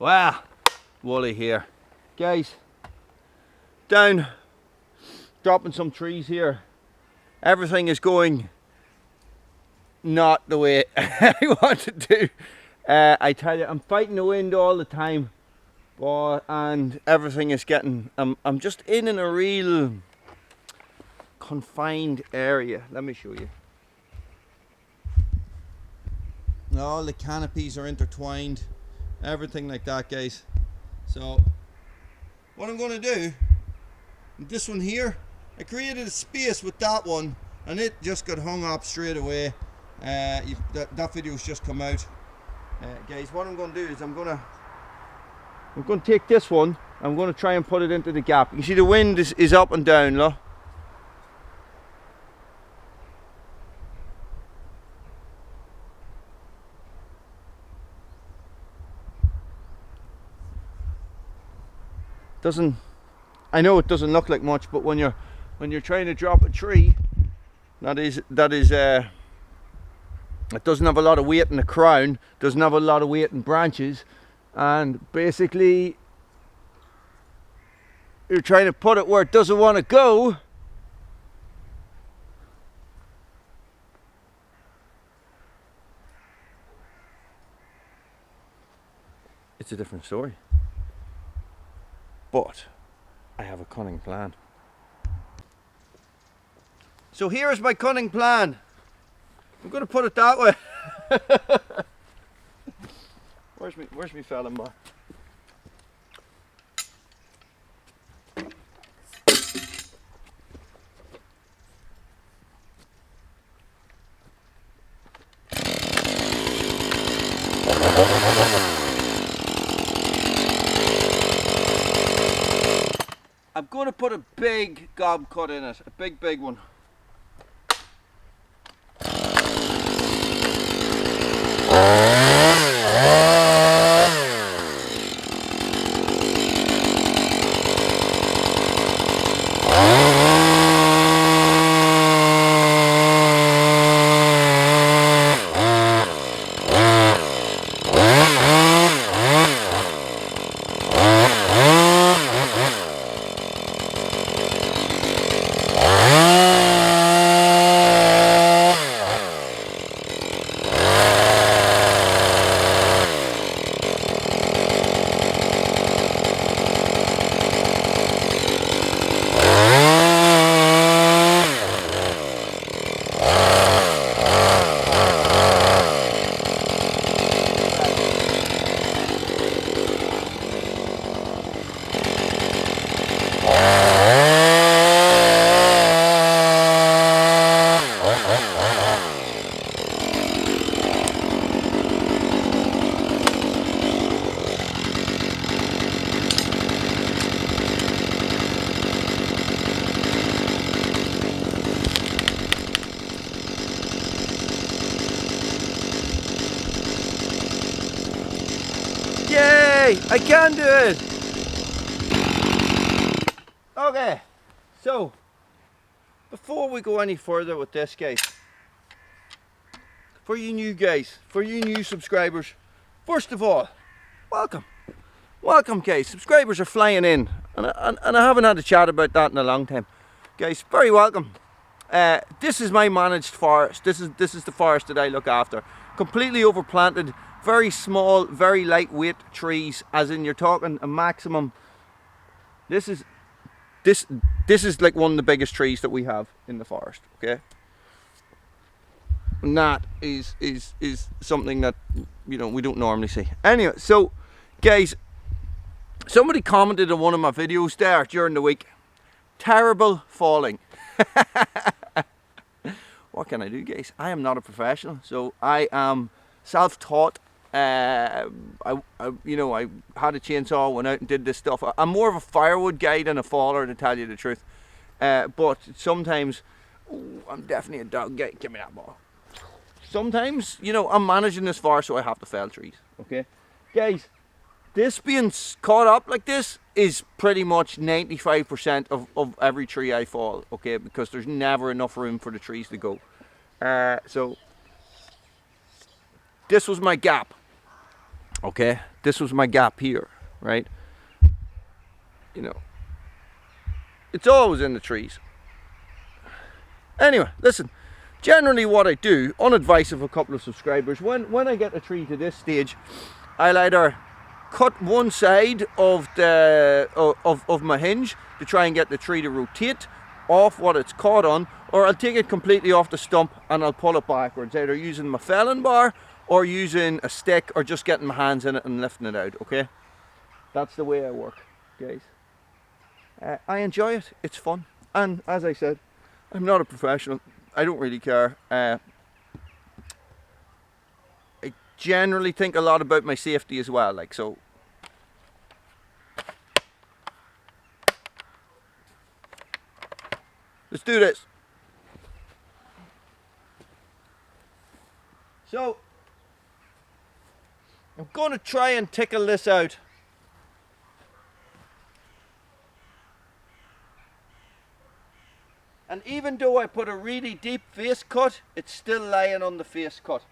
Wow, Wally here. Guys, down, dropping some trees here. Everything is going not the way I want to do. I tell you, I'm fighting the wind all the time, and everything is getting, I'm just in a real confined area. Let me show you. All the canopies are intertwined, everything like that, guys. So what I'm going to do, this one here, I created a space with that one and it just got hung up straight away. That video's just come out. Guys, what I'm going to do is I'm going to take this one, I'm going to try and put it into the gap. You see the wind is up and down, look. I know it doesn't look like much, but when you're trying to drop a tree that is it doesn't have a lot of weight in the crown, doesn't have a lot of weight in branches, and basically you're trying to put it where it doesn't want to go. It's a different story. But I have a cunning plan. So here is my cunning plan. I'm going to put it that way. Where's me fella bar? I'm going to put a big gob cut in it, a big one. Yay! I can do it! Okay, so before we go any further with this, guys, for you new guys, for you new subscribers, first of all, welcome. Welcome, guys. Subscribers are flying in, and I haven't had a chat about that in a long time. Guys, very welcome. This is my managed forest. This is the forest that I look after. Completely overplanted, very small, very lightweight trees, as in you're talking a maximum. This is like one of the biggest trees that we have in the forest, okay? And that is something that, you know, we don't normally see. Anyway, so guys, somebody commented on one of my videos there during the week. Terrible falling. What can I do, guys? I am not a professional, so I am self-taught. I had a chainsaw, went out and did this stuff. I'm more of a firewood guy than a faller, to tell you the truth. But sometimes, I'm definitely a dog guy. Give me that ball. Sometimes, you know, I'm managing this far, so I have to fell trees. Okay, guys, this being caught up like this is pretty much 95% of every tree I fall. Okay, because there's never enough room for the trees to go. So this was my gap. Okay, this was my gap here, right? You know, it's always in the trees. Anyway, listen, generally what I do, on advice of a couple of subscribers, when I get a tree to this stage, I'll either cut one side of the of my hinge to try and get the tree to rotate off what it's caught on, or I'll take it completely off the stump and I'll pull it backwards, either using my felling bar or using a stick, or just getting my hands in it and lifting it out. Okay, that's the way I work, guys. I enjoy it, it's fun, and as I said, I'm not a professional. I don't really care. I generally think a lot about my safety as well, like so. Let's do this. So I'm going to try and tickle this out. And even though I put a really deep face cut, it's still lying on the face cut.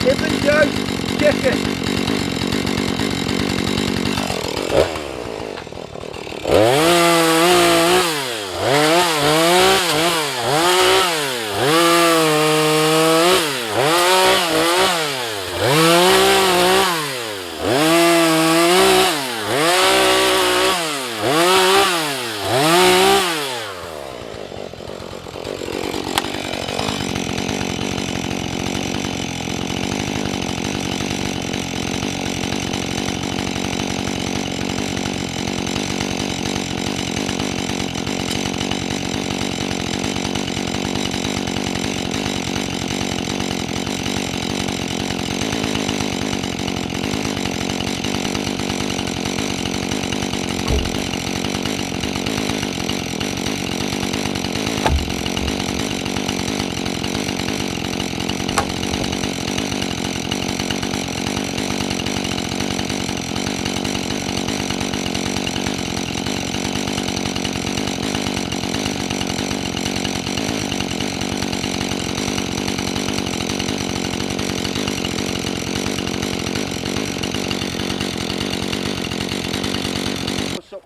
If in doubt, kick it.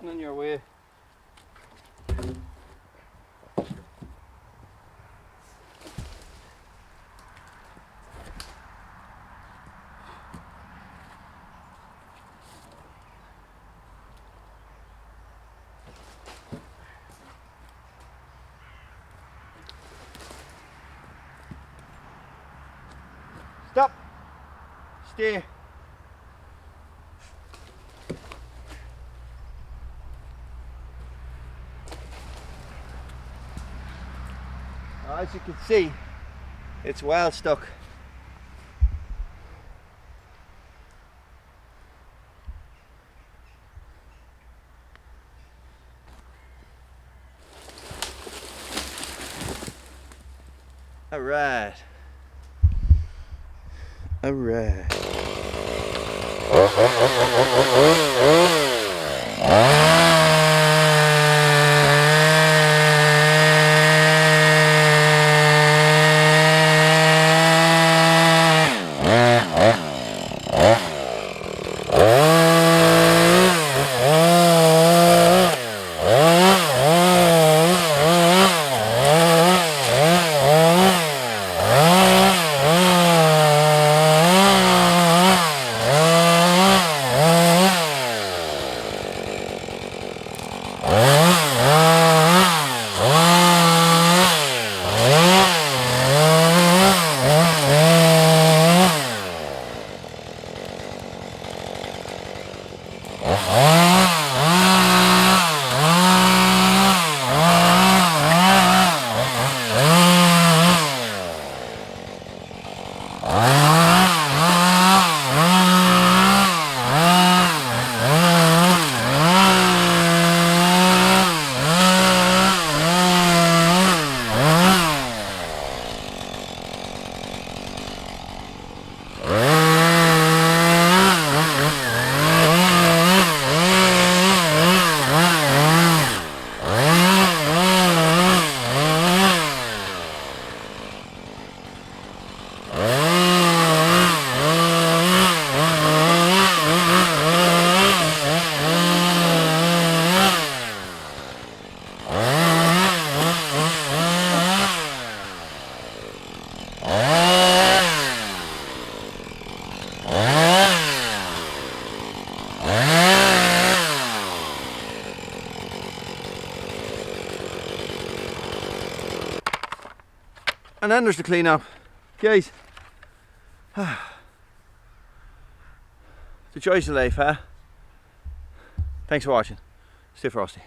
In your way. Stop. Stay. As you can see, it's well stuck. All right. All right. And then there's the clean up. Guys, the choice of life, huh? Thanks for watching. Stay frosty.